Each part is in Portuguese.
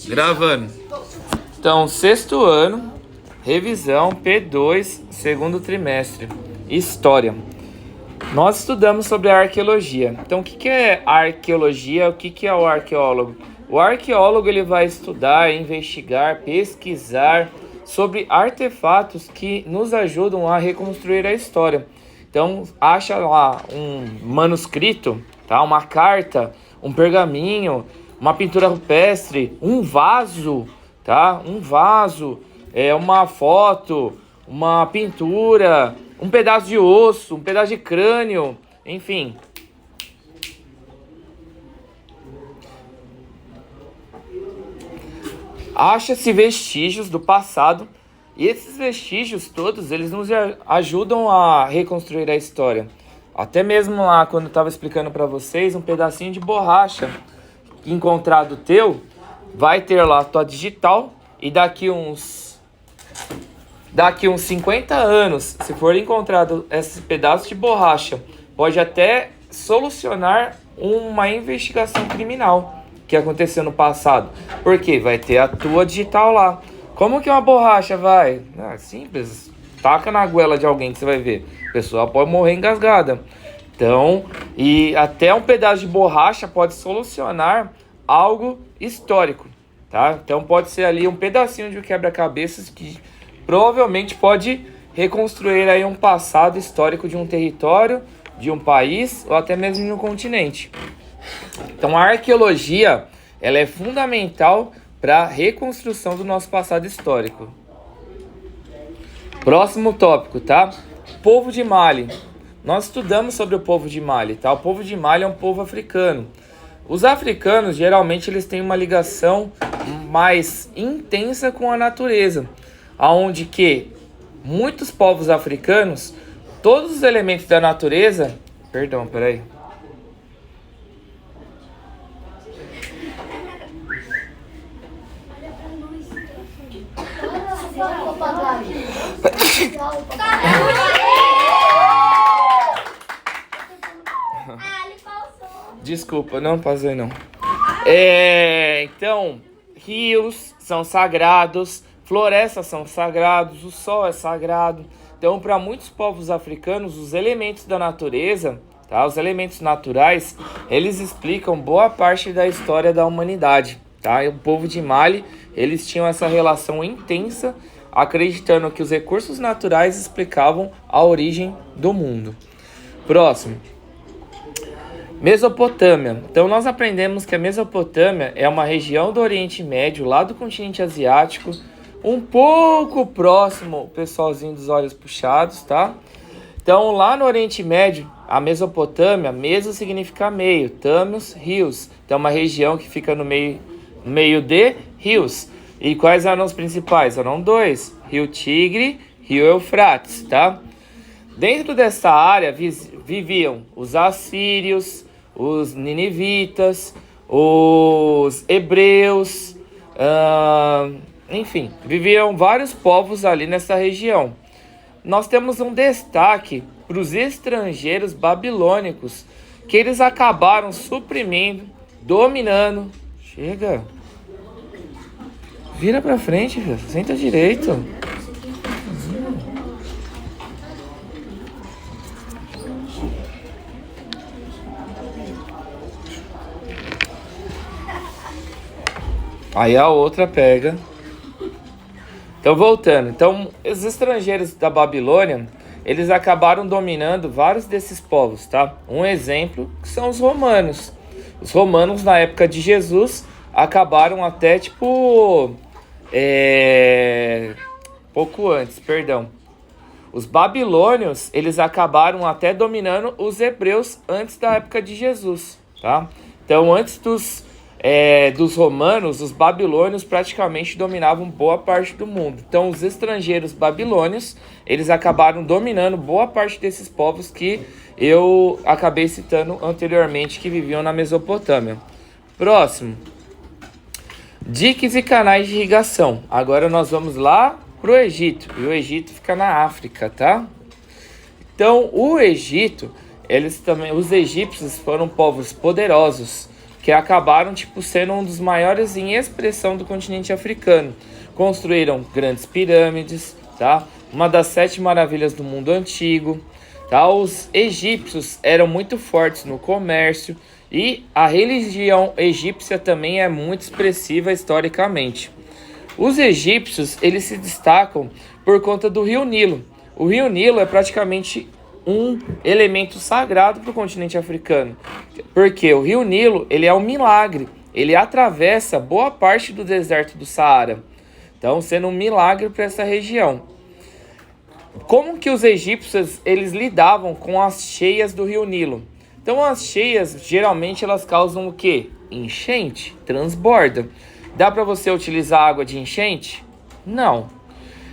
Gravando. Então, sexto ano, revisão P2, segundo trimestre, História. Nós estudamos sobre a arqueologia. Então, o que é a arqueologia? O que é o arqueólogo? O arqueólogo ele vai estudar, investigar, pesquisar sobre artefatos que nos ajudam a reconstruir a história. Então, acha lá um manuscrito, tá? Uma carta, um pergaminho, uma pintura rupestre, um vaso, tá? Um vaso, uma foto, uma pintura, um pedaço de osso, um pedaço de crânio, enfim. Acha-se vestígios do passado e esses vestígios todos, eles nos ajudam a reconstruir a história. Até mesmo lá, quando eu estava explicando para vocês, um pedacinho de borracha encontrado teu, vai ter lá a tua digital e daqui uns 50 anos, se for encontrado esse pedaço de borracha, pode até solucionar uma investigação criminal que aconteceu no passado. Porque vai ter a tua digital lá. Como que uma borracha vai? Simples. Taca na goela de alguém que você vai ver. A pessoa pode morrer engasgada. Então, e até um pedaço de borracha pode solucionar algo histórico, tá? Então pode ser ali um pedacinho de um quebra-cabeças que provavelmente pode reconstruir aí um passado histórico de um território, de um país ou até mesmo de um continente. Então a arqueologia, ela é fundamental para a reconstrução do nosso passado histórico. Próximo tópico, tá? Povo de Mali. Nós estudamos sobre o povo de Mali, tá? O povo de Mali é um povo africano. Os africanos, geralmente, eles têm uma ligação mais intensa com a natureza, aonde que muitos povos africanos, todos os elementos da natureza... Perdão, peraí. Desculpa, não passei não. Então, rios são sagrados, florestas são sagrados, o sol é sagrado. Então, para muitos povos africanos, os elementos da natureza, tá? Os elementos naturais, eles explicam boa parte da história da humanidade, tá? E o povo de Mali, eles tinham essa relação intensa, acreditando que os recursos naturais explicavam a origem do mundo. Próximo. Mesopotâmia. Então nós aprendemos que a Mesopotâmia é uma região do Oriente Médio, lá do continente asiático, um pouco próximo, o pessoalzinho dos olhos puxados, tá? Então lá no Oriente Médio, a Mesopotâmia, meso significa meio, tâmios, rios. Então uma região que fica no meio de rios. E quais eram os principais? Eram dois, Rio Tigre, Rio Eufrates, tá? Dentro dessa área viviam os assírios, os ninivitas, os hebreus, enfim, viviam vários povos ali nessa região. Nós temos um destaque para os estrangeiros babilônicos, que eles acabaram suprimindo, dominando. Chega! Vira pra frente, filho. Senta direito. Aí a outra pega. Então, voltando. Então, os estrangeiros da Babilônia, eles acabaram dominando vários desses povos, tá? Um exemplo que são os romanos. Os romanos, na época de Jesus, acabaram até, pouco antes, perdão. Os babilônios, eles acabaram até dominando os hebreus antes da época de Jesus, tá? Então, antes dos romanos, os babilônios praticamente dominavam boa parte do mundo. Então, os estrangeiros babilônios, eles acabaram dominando boa parte desses povos que eu acabei citando anteriormente, que viviam na Mesopotâmia. Próximo. Diques e canais de irrigação. Agora nós vamos lá para o Egito. E o Egito fica na África, tá? Então, o Egito, os egípcios foram povos poderosos, que acabaram tipo sendo um dos maiores em expressão do continente africano. Construíram grandes pirâmides, tá? Uma das 7 maravilhas do mundo antigo, tá? Os egípcios eram muito fortes no comércio e a religião egípcia também é muito expressiva historicamente. Os egípcios, eles se destacam por conta do Rio Nilo. O Rio Nilo é praticamente um elemento sagrado para o continente africano, porque o Rio Nilo, ele é um milagre, ele atravessa boa parte do deserto do Saara, então sendo um milagre para essa região. Como que os egípcios eles lidavam com as cheias do Rio Nilo? Então as cheias, geralmente elas causam o quê? Enchente, transborda. Dá para você utilizar água de enchente? Não.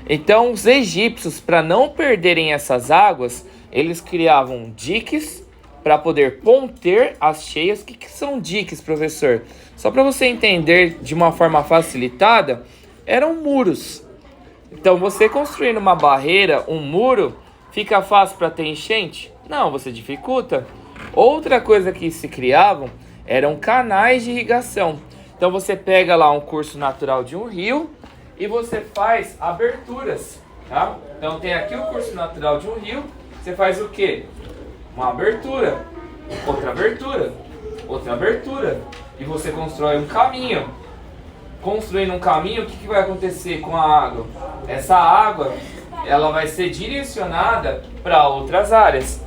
Então os egípcios, para não perderem essas águas, eles criavam diques para poder conter as cheias. O que são diques, professor? Só para você entender de uma forma facilitada, eram muros. Então você construindo uma barreira, um muro, fica fácil para ter enchente? Não, você dificulta. Outra coisa que se criavam eram canais de irrigação. Então você pega lá um curso natural de um rio e você faz aberturas, tá? Então tem aqui o curso natural de um rio, você faz o quê? Uma abertura, outra abertura, outra abertura, e você constrói um caminho. Construindo um caminho, o que vai acontecer com a água? Essa água, ela vai ser direcionada para outras áreas.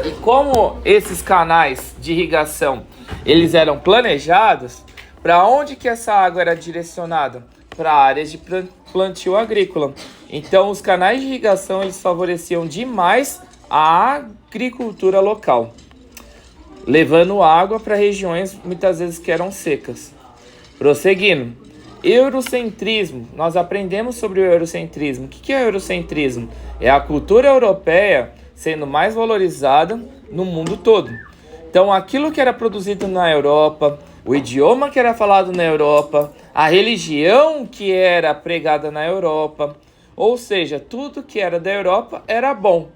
E como esses canais de irrigação, eles eram planejados, para onde que essa água era direcionada? Para áreas de plantio agrícola. Então os canais de irrigação eles favoreciam demais a agricultura local, levando água para regiões muitas vezes que eram secas. Prosseguindo, eurocentrismo. Nós aprendemos sobre o eurocentrismo. O que é o eurocentrismo? É a cultura europeia sendo mais valorizada no mundo todo. Então aquilo que era produzido na Europa, o idioma que era falado na Europa, a religião que era pregada na Europa, ou seja, tudo que era da Europa era bom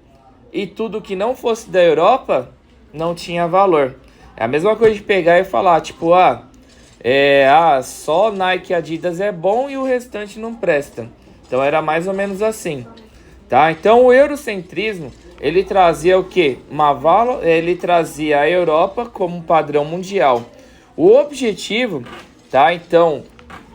e tudo que não fosse da Europa não tinha valor. É a mesma coisa de pegar e falar, tipo, só Nike e Adidas é bom e o restante não presta. Então era mais ou menos assim, tá? Então o eurocentrismo, ele trazia o quê? Ele trazia a Europa como padrão mundial. O objetivo, tá? Então,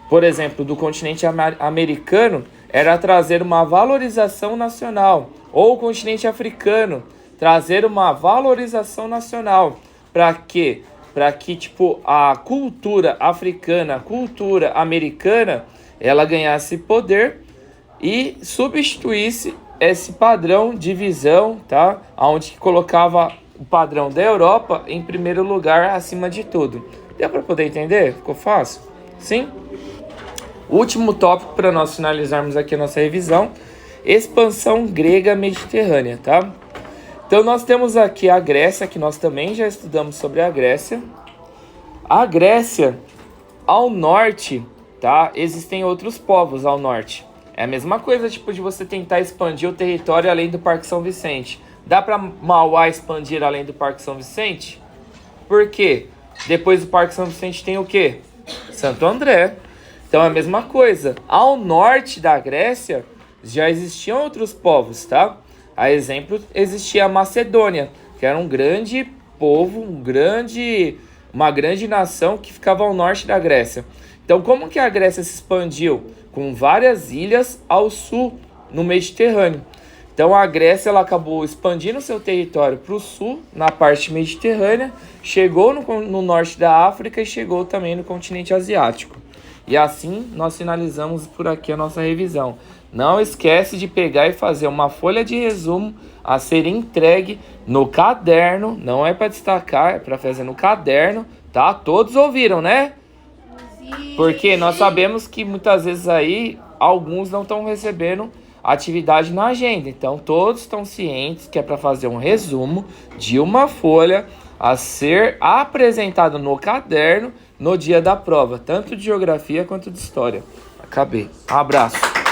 por exemplo, do continente americano era trazer uma valorização nacional, ou o continente africano trazer uma valorização nacional. Para quê? Para que tipo a cultura africana, a cultura americana, ela ganhasse poder e substituísse esse padrão de visão, tá? Onde colocava o padrão da Europa em primeiro lugar acima de tudo. Deu para poder entender? Ficou fácil? Sim? Último tópico para nós finalizarmos aqui a nossa revisão: expansão grega mediterrânea, tá? Então nós temos aqui a Grécia, que nós também já estudamos sobre a Grécia. A Grécia, ao norte, tá? Existem outros povos ao norte. É a mesma coisa tipo de você tentar expandir o território além do Parque São Vicente. Dá para Mauá expandir além do Parque São Vicente? Por quê? Depois do Parque São Vicente tem o quê? Santo André. Então é a mesma coisa. Ao norte da Grécia já existiam outros povos, tá? A exemplo, existia a Macedônia, que era um grande povo, uma grande nação que ficava ao norte da Grécia. Então como que a Grécia se expandiu? Com várias ilhas ao sul, no Mediterrâneo. Então a Grécia ela acabou expandindo seu território para o sul, na parte mediterrânea, chegou no norte da África e chegou também no continente asiático. E assim nós finalizamos por aqui a nossa revisão. Não esquece de pegar e fazer uma folha de resumo a ser entregue no caderno. Não é para destacar, é para fazer no caderno, tá? Todos ouviram, né? Porque nós sabemos que muitas vezes aí alguns não estão recebendo atividade na agenda. Então todos estão cientes que é para fazer um resumo de uma folha a ser apresentado no caderno no dia da prova, tanto de geografia quanto de história. Acabei. Abraço.